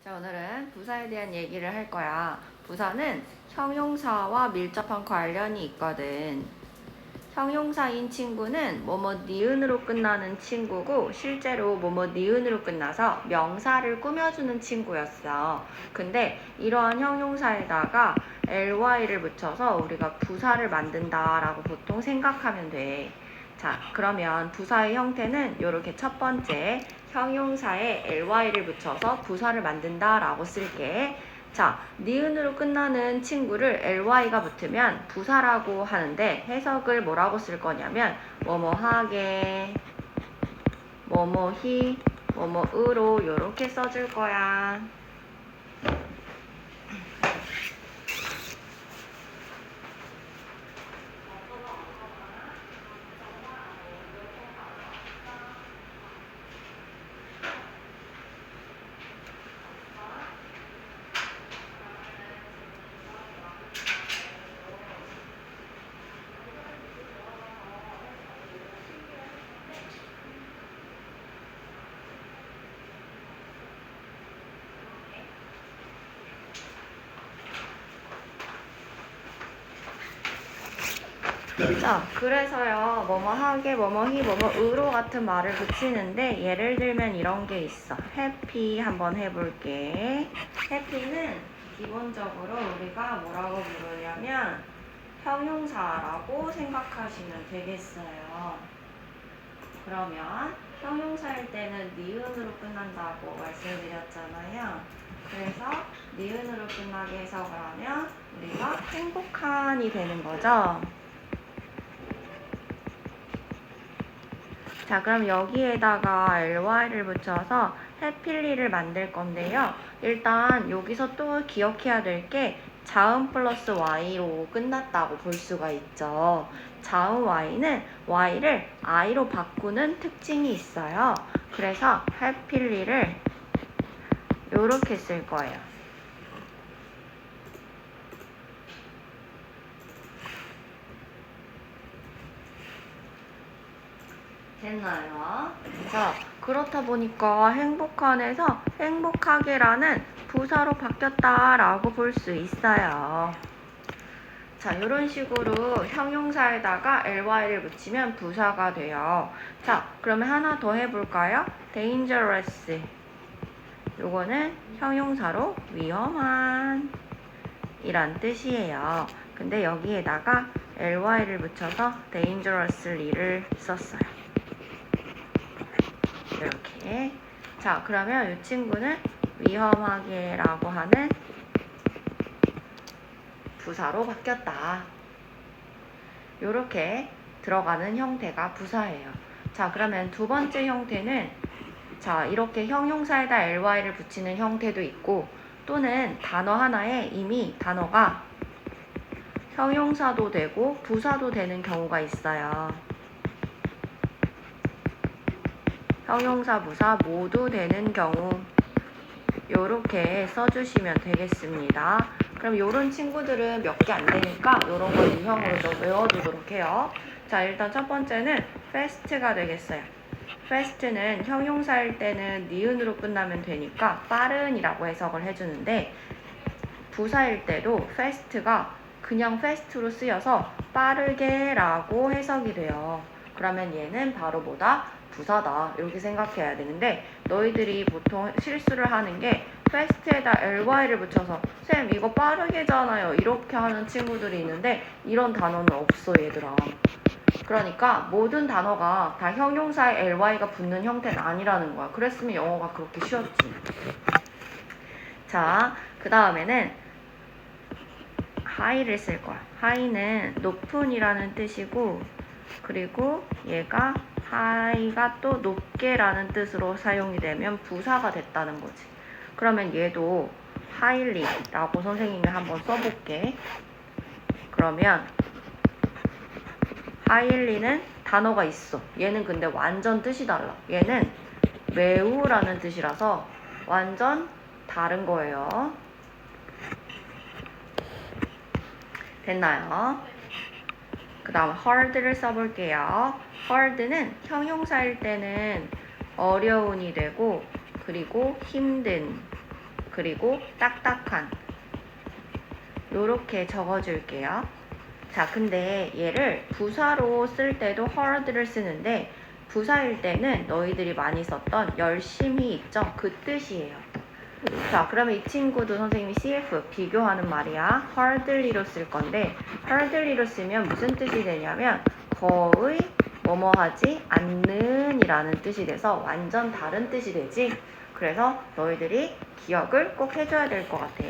자, 오늘은 부사에 대한 얘기를 할 거야. 부사는 형용사와 밀접한 관련이 있거든. 형용사인 친구는 뭐뭐 니은으로 끝나는 친구고 실제로 뭐뭐 니은으로 끝나서 명사를 꾸며주는 친구였어. 근데 이러한 형용사에다가 ly를 붙여서 우리가 부사를 만든다라고 보통 생각하면 돼. 자, 그러면 부사의 형태는 이렇게 첫 번째 형용사에 ly를 붙여서 부사를 만든다라고 쓸게. 자, 니은으로 끝나는 친구를 ly가 붙으면 부사라고 하는데 해석을 뭐라고 쓸 거냐면 뭐뭐하게, 뭐뭐히, 뭐뭐으로 이렇게 써줄 거야. 자, 그래서요, 뭐뭐하게, 뭐뭐히, 뭐뭐으로 같은 말을 붙이는데 예를 들면 이런 게 있어. 해피 한번 해볼게. 해피는 기본적으로 우리가 뭐라고 부르냐면 형용사라고 생각하시면 되겠어요. 그러면 형용사일 때는 니은으로 끝난다고 말씀드렸잖아요. 그래서 니은으로 끝나게 해석을 하면 우리가 행복한이 되는 거죠. 자, 그럼 여기에다가 ly를 붙여서 해필리를 만들 건데요. 일단 여기서 또 기억해야 될 게 자음 플러스 y로 끝났다고 볼 수가 있죠. 자음 y는 y를 i로 바꾸는 특징이 있어요. 그래서 해필리를 이렇게 쓸 거예요. 됐나요? 자, 그렇다 보니까 행복한에서 행복하게라는 부사로 바뀌었다라고 볼 수 있어요. 자, 이런 식으로 형용사에다가 ly를 붙이면 부사가 돼요. 자, 그러면 하나 더 해볼까요? dangerous. 요거는 형용사로 위험한 이란 뜻이에요. 근데 여기에다가 ly를 붙여서 dangerously를 썼어요. 이렇게. 자, 그러면 이 친구는 위험하게라고 하는 부사로 바뀌었다. 이렇게 들어가는 형태가 부사예요. 자, 그러면 두 번째 형태는 자, 이렇게 형용사에다 ly를 붙이는 형태도 있고 또는 단어 하나에 이미 단어가 형용사도 되고 부사도 되는 경우가 있어요. 형용사, 부사 모두 되는 경우 요렇게 써주시면 되겠습니다. 그럼 이런 친구들은 몇 개 안 되니까 이런 걸 유형으로 좀 외워두도록 해요. 자, 일단 첫 번째는 fast가 되겠어요. fast는 형용사일 때는 니은으로 끝나면 되니까 빠른이라고 해석을 해주는데 부사일 때도 fast가 그냥 fast로 쓰여서 빠르게라고 해석이 돼요. 그러면 얘는 바로 뭐다? 부사다. 이렇게 생각해야 되는데 너희들이 보통 실수를 하는 게 fast에다 ly를 붙여서 쌤 이거 빠르게잖아요. 이렇게 하는 친구들이 있는데 이런 단어는 없어 얘들아. 그러니까 모든 단어가 다 형용사에 ly가 붙는 형태는 아니라는 거야. 그랬으면 영어가 그렇게 쉬웠지. 자, 그 다음에는 high를 쓸 거야. high는 높은이라는 뜻이고 그리고 얘가 high가 또 높게라는 뜻으로 사용이 되면 부사가 됐다는 거지. 그러면 얘도 highly라고 선생님이 한번 써볼게. 그러면 highly는 단어가 있어. 얘는 근데 완전 뜻이 달라. 얘는 매우라는 뜻이라서 완전 다른 거예요. 됐나요? 그 다음 hard를 써볼게요. hard는 형용사일 때는 어려운이 되고 그리고 힘든 그리고 딱딱한 요렇게 적어줄게요. 자, 근데 얘를 부사로 쓸 때도 hard를 쓰는데 부사일 때는 너희들이 많이 썼던 열심히 있죠? 그 뜻이에요. 자, 그러면 이 친구도 선생님이 CF 비교하는 말이야. hardly로 쓸 건데 hardly로 쓰면 무슨 뜻이 되냐면 거의 뭐뭐 하지 않는 이라는 뜻이 돼서 완전 다른 뜻이 되지. 그래서 너희들이 기억을 꼭 해줘야 될 것 같아.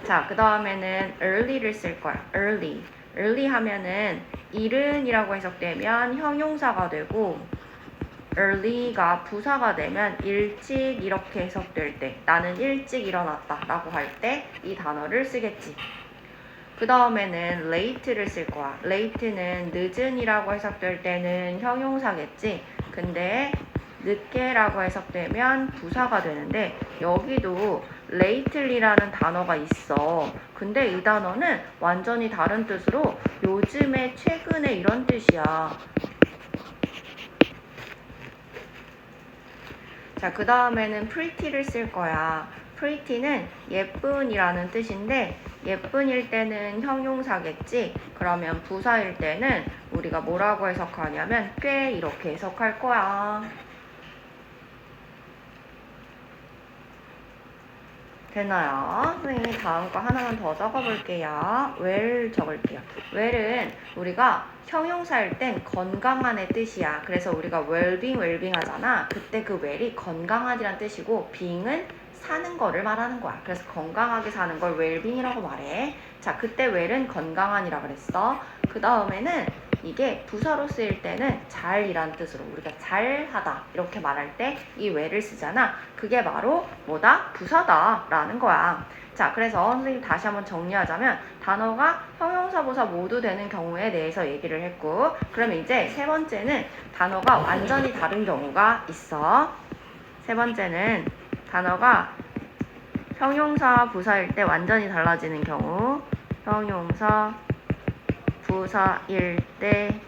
자, 그 다음에는 early를 쓸 거야. early. early 하면은 이른이라고 해석되면 형용사가 되고 early가 부사가 되면 일찍 이렇게 해석될 때 나는 일찍 일어났다 라고 할 때 이 단어를 쓰겠지. 그 다음에는 late를 쓸 거야. late는 늦은이라고 해석될 때는 형용사겠지. 근데 늦게라고 해석되면 부사가 되는데 여기도 lately라는 단어가 있어. 근데 이 단어는 완전히 다른 뜻으로 요즘에 최근에 이런 뜻이야. 자, 그 다음에는 pretty를 쓸 거야. pretty는 예쁜이라는 뜻인데 예쁜일 때는 형용사겠지. 그러면 부사일 때는 우리가 뭐라고 해석하냐면 꽤 이렇게 해석할 거야. 되나요? 선생님이 다음 거 하나만 더 적어볼게요. well 적을게요. well은 우리가 형용사일 땐 건강한의 뜻이야. 그래서 우리가 well-being 하잖아. 그때 그 well이 건강하지란 뜻이고 being은 사는 거를 말하는 거야. 그래서 건강하게 사는 걸 well-being이라고 말해. 자, 그때 well은 건강한이라 그랬어. 그 다음에는 이게 부사로 쓰일 때는 잘이란 뜻으로 우리가 잘하다 이렇게 말할 때 이 well을 쓰잖아. 그게 바로 뭐다? 부사다 라는 거야. 자, 그래서 선생님 다시 한번 정리하자면 단어가 형용사, 부사 모두 되는 경우에 대해서 얘기를 했고 그러면 이제 세 번째는 단어가 완전히 다른 경우가 있어. 세 번째는 단어가 형용사, 부사일 때 완전히 달라지는 경우 형용사, 부사일 때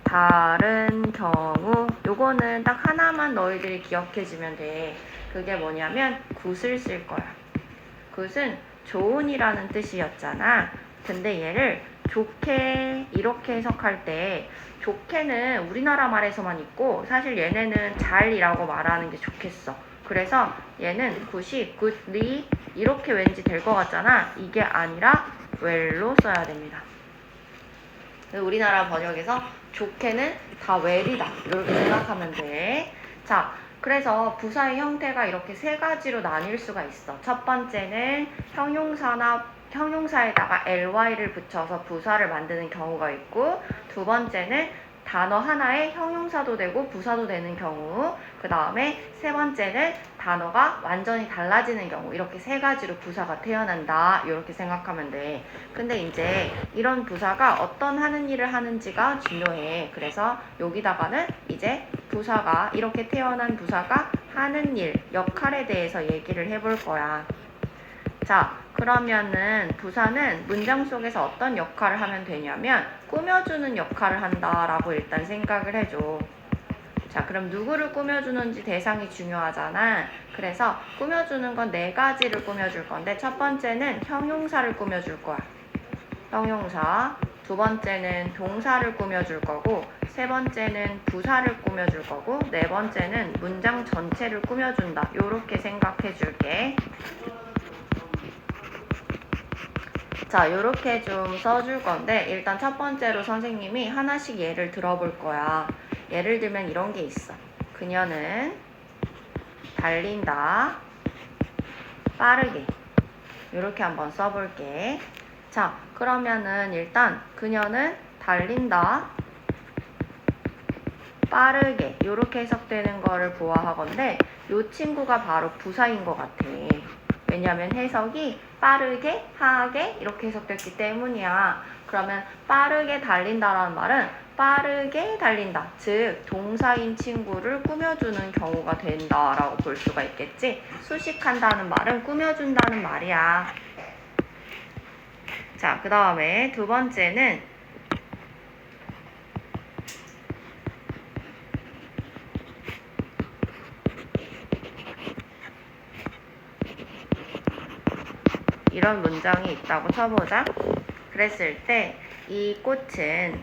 다른 경우 요거는 딱 하나만 너희들이 기억해주면 돼. 그게 뭐냐면 굿을 쓸 거야. 굿은 좋은이라는 뜻이었잖아. 근데 얘를 좋게 이렇게 해석할 때 좋게는 우리나라 말에서만 있고 사실 얘네는 잘이라고 말하는 게 좋겠어. 그래서 얘는 굿이 goodly 이렇게 왠지 될 것 같잖아. 이게 아니라 well로 써야 됩니다. 우리나라 번역에서 좋게는 다 well이다 이렇게 생각하면 돼. 자, 그래서 부사의 형태가 이렇게 세 가지로 나뉠 수가 있어. 첫 번째는 형용사에다가 ly를 붙여서 부사를 만드는 경우가 있고 두 번째는 단어 하나에 형용사도 되고 부사도 되는 경우 그 다음에 세 번째는 단어가 완전히 달라지는 경우 이렇게 세 가지로 부사가 태어난다 이렇게 생각하면 돼. 근데 이제 이런 부사가 어떤 하는 일을 하는지가 중요해. 그래서 여기다가는 이제 부사가 이렇게 태어난 부사가 하는 일, 역할에 대해서 얘기를 해볼 거야. 자, 그러면은 부사는 문장 속에서 어떤 역할을 하면 되냐면 꾸며주는 역할을 한다라고 일단 생각을 해줘. 자, 그럼 누구를 꾸며주는지 대상이 중요하잖아. 그래서 꾸며주는 건 네 가지를 꾸며줄 건데 첫 번째는 형용사를 꾸며줄 거야. 형용사. 두 번째는 동사를 꾸며줄 거고 세 번째는 부사를 꾸며줄 거고 네 번째는 문장 전체를 꾸며준다. 요렇게 생각해 줄게. 자, 요렇게 좀 써줄 건데 일단 첫 번째로 선생님이 하나씩 예를 들어볼 거야. 예를 들면 이런 게 있어. 그녀는 달린다. 빠르게. 요렇게 한번 써볼게. 자, 그러면은 일단 그녀는 달린다. 빠르게. 요렇게 해석되는 거를 보아하건데 요 친구가 바로 부사인 것 같아. 왜냐면 해석이 빠르게, 하게 이렇게 해석됐기 때문이야. 그러면 빠르게 달린다라는 말은 빠르게 달린다. 즉 동사인 친구를 꾸며주는 경우가 된다라고 볼 수가 있겠지. 수식한다는 말은 꾸며준다는 말이야. 자, 그 다음에 두 번째는 이런 문장이 있다고 쳐보자. 그랬을 때 이 꽃은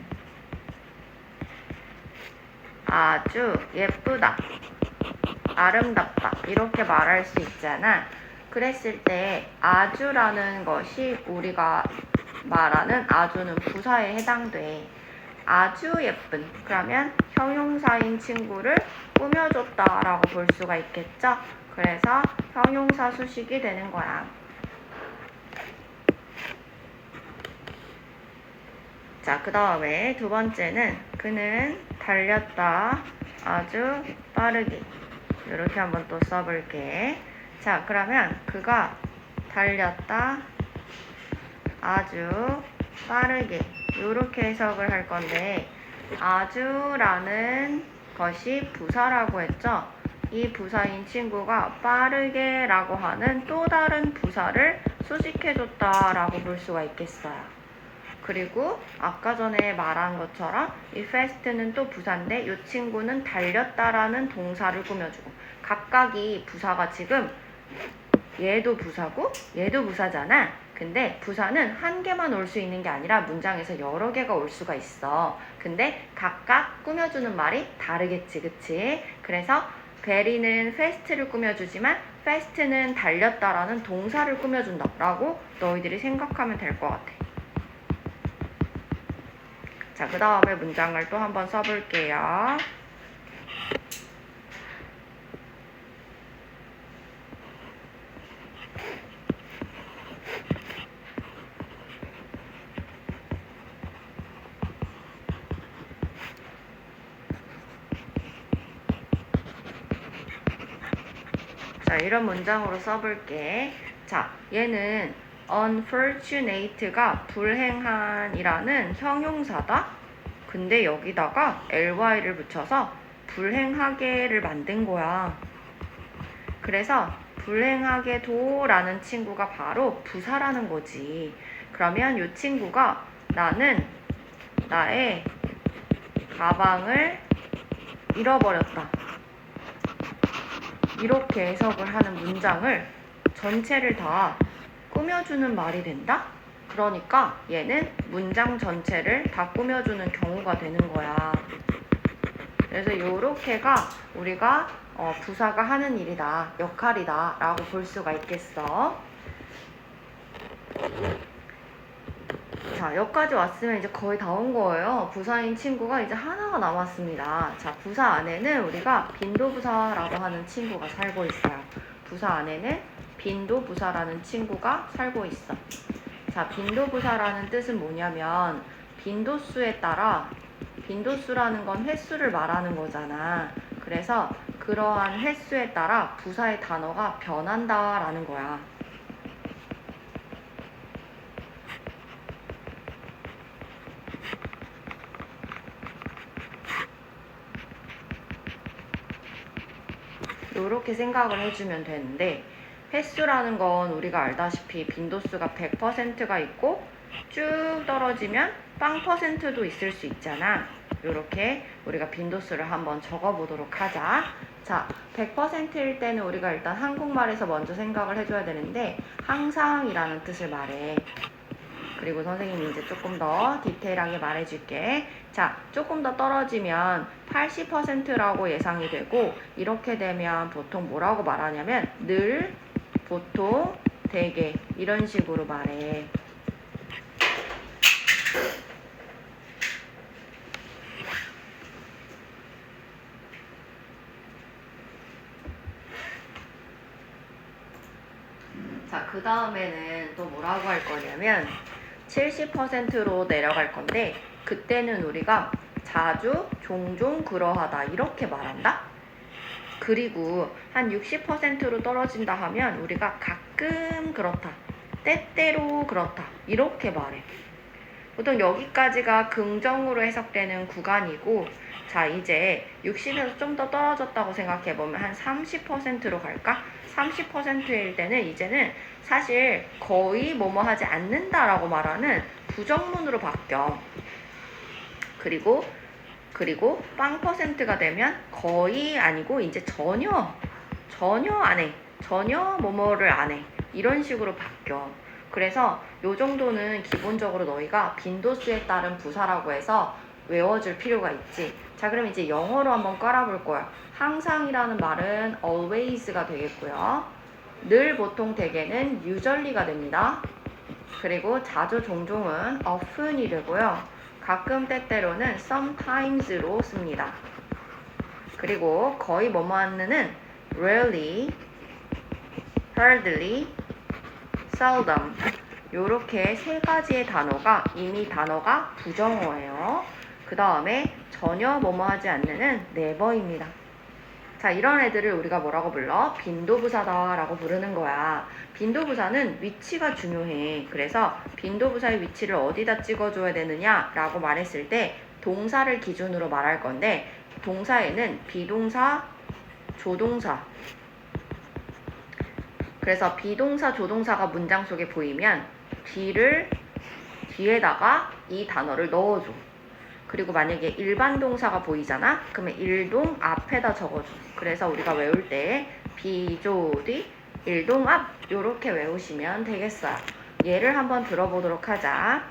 아주 예쁘다, 아름답다 이렇게 말할 수 있잖아. 그랬을 때 아주라는 것이 우리가 말하는 아주는 부사에 해당돼. 아주 예쁜, 그러면 형용사인 친구를 꾸며줬다 라고 볼 수가 있겠죠. 그래서 형용사 수식이 되는 거야. 자, 그 다음에 두 번째는 그는 달렸다 아주 빠르게. 이렇게 한번 또 써볼게. 자, 그러면 그가 달렸다 아주 빠르게 이렇게 해석을 할 건데, 아주라는 것이 부사라고 했죠. 이 부사인 친구가 빠르게 라고 하는 또 다른 부사를 수식해줬다 라고 볼 수가 있겠어요. 그리고 아까 전에 말한 것처럼 이 fast는 또 부사인데 이 친구는 달렸다라는 동사를 꾸며주고, 각각이 부사가 지금 얘도 부사고 얘도 부사잖아. 근데 부사는 한 개만 올 수 있는 게 아니라 문장에서 여러 개가 올 수가 있어. 근데 각각 꾸며주는 말이 다르겠지, 그치? 그래서 베리는 fast를 꾸며주지만 fast는 달렸다라는 동사를 꾸며준다 라고 너희들이 생각하면 될 것 같아. 자, 그 다음에 문장을 또 한번 써볼게요. 자, 이런 문장으로 써볼게. 자, 얘는 unfortunate가 불행한이라는 형용사다. 근데 여기다가 ly를 붙여서 불행하게를 만든 거야. 그래서 불행하게도 라는 친구가 바로 부사라는 거지. 그러면 이 친구가 나는 나의 가방을 잃어버렸다, 이렇게 해석을 하는 문장을 전체를 다 꾸며주는 말이 된다? 그러니까 얘는 문장 전체를 다 꾸며주는 경우가 되는 거야. 그래서 요렇게가 우리가 부사가 하는 일이다, 역할이다 라고 볼 수가 있겠어. 자, 여기까지 왔으면 이제 거의 다 온 거예요. 부사인 친구가 이제 하나가 남았습니다. 자, 부사 안에는 우리가 빈도부사라고 하는 친구가 살고 있어요. 부사 안에는 빈도부사라는 친구가 살고 있어. 자, 빈도부사라는 뜻은 뭐냐면 빈도수에 따라, 빈도수라는 건 횟수를 말하는 거잖아. 그래서 그러한 횟수에 따라 부사의 단어가 변한다라는 거야. 이렇게 생각을 해주면 되는데, 횟수라는 건 우리가 알다시피 빈도수가 100%가 있고 쭉 떨어지면 0%도 있을 수 있잖아. 이렇게 우리가 빈도수를 한번 적어보도록 하자. 자, 100%일 때는 우리가 일단 한국말에서 먼저 생각을 해줘야 되는데 항상이라는 뜻을 말해. 그리고 선생님이 이제 조금 더 디테일하게 말해줄게. 자, 조금 더 떨어지면 80%라고 예상이 되고, 이렇게 되면 보통 뭐라고 말하냐면 늘, 보통, 대개 이런 식으로 말해. 자, 그 다음에는 또 뭐라고 할 거냐면 70%로 내려갈 건데, 그때는 우리가 자주, 종종 그러하다 이렇게 말한다. 그리고 한 60%로 떨어진다 하면 우리가 가끔 그렇다, 때때로 그렇다 이렇게 말해. 보통 여기까지가 긍정으로 해석되는 구간이고, 자, 이제 60에서 좀 더 떨어졌다고 생각해보면 한 30%로 갈까? 30%일 때는 이제는 사실 거의 뭐뭐 하지 않는다라고 말하는 부정문으로 바뀌어. 그리고 0%가 되면 거의 아니고 이제 전혀 안 해, 전혀 뭐뭐를 안 해, 이런 식으로 바뀌어. 그래서 요 정도는 기본적으로 너희가 빈도수에 따른 부사라고 해서 외워줄 필요가 있지. 자, 그럼 이제 영어로 한번 깔아볼 거야. 항상이라는 말은 always가 되겠고요. 늘 보통 대개는 usually가 됩니다. 그리고 자주 종종은 often이 되고요. 가끔 때때로는 sometimes로 씁니다. 그리고 거의 뭐뭐하는은 rarely, hardly, seldom 요렇게 세 가지의 단어가 이미 단어가 부정어예요. 그 다음에 전혀 뭐뭐하지 않는은 never입니다. 자, 이런 애들을 우리가 뭐라고 불러? 빈도부사다 라고 부르는 거야. 빈도부사는 위치가 중요해. 그래서 빈도부사의 위치를 어디다 찍어줘야 되느냐 라고 말했을 때 동사를 기준으로 말할 건데, 동사에는 비동사, 조동사, 그래서 비동사, 조동사가 문장 속에 보이면 be를 뒤에다가 이 단어를 넣어줘. 그리고 만약에 일반 동사가 보이잖아? 그러면 일동 앞에다 적어줘. 그래서 우리가 외울 때 비조디 일동 앞 요렇게 외우시면 되겠어요. 예를 한번 들어보도록 하자.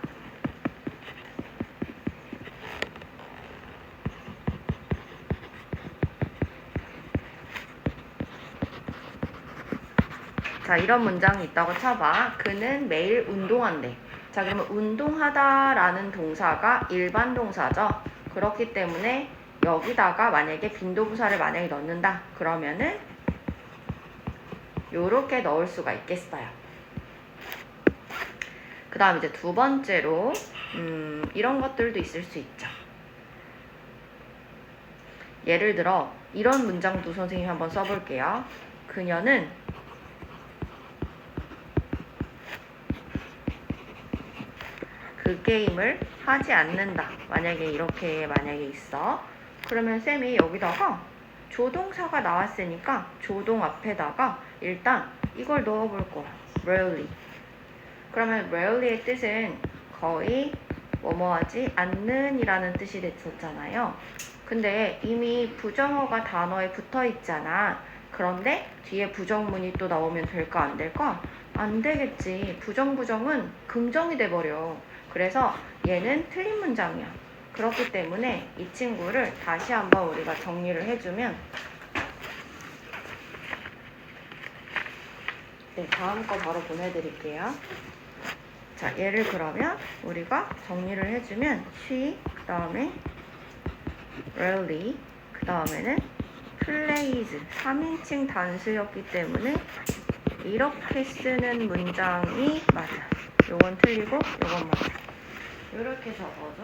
자, 이런 문장이 있다고 쳐봐. 그는 매일 운동한대. 자, 그러면 운동하다라는 동사가 일반 동사죠. 그렇기 때문에 여기다가 만약에 빈도부사를 만약에 넣는다. 그러면은 요렇게 넣을 수가 있겠어요. 그 다음 이제 두 번째로 이런 것들도 있을 수 있죠. 예를 들어 이런 문장도 선생님이 한번 써볼게요. 그녀는 그 게임을 하지 않는다. 만약에 이렇게 있어. 그러면 쌤이 여기다가 조동사가 나왔으니까 조동 앞에다가 일단 이걸 넣어볼 거야. rarely. 그러면 rarely의 뜻은 거의 뭐뭐하지 않는 이라는 뜻이 됐었잖아요. 근데 이미 부정어가 단어에 붙어 있잖아. 그런데 뒤에 부정문이 또 나오면 될까 안 될까? 안 되겠지. 부정은 긍정이 돼버려. 그래서 얘는 틀린 문장이야. 그렇기 때문에 이 친구를 다시 한번 우리가 정리를 해주면, 네, 다음 거 바로 보내드릴게요. 자, 얘를 그러면 우리가 정리를 해주면 she, 그 다음에 rarely, 그 다음에는 plays, 3인칭 단수였기 때문에 이렇게 쓰는 문장이 맞아. 요건 틀리고 요건 맞아. 이렇게 적어줘.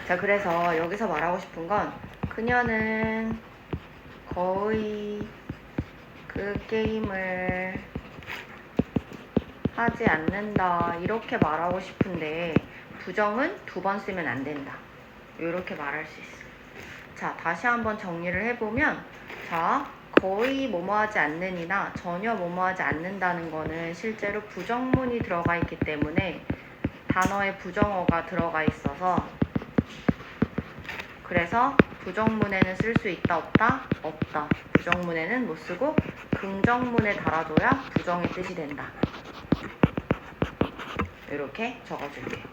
자, 그래서 여기서 말하고 싶은 건 그녀는 거의 그 게임을 하지 않는다 이렇게 말하고 싶은데 부정은 두 번 쓰면 안 된다. 이렇게 말할 수 있어. 자, 다시 한번 정리를 해보면, 자, 거의 뭐뭐하지 않는이나 전혀 뭐뭐하지 않는다는 거는 실제로 부정문이 들어가 있기 때문에 단어에 부정어가 들어가 있어서, 그래서 부정문에는 쓸 수 있다 없다? 없다. 부정문에는 못 쓰고 긍정문에 달아줘야 부정의 뜻이 된다. 이렇게 적어줄게요.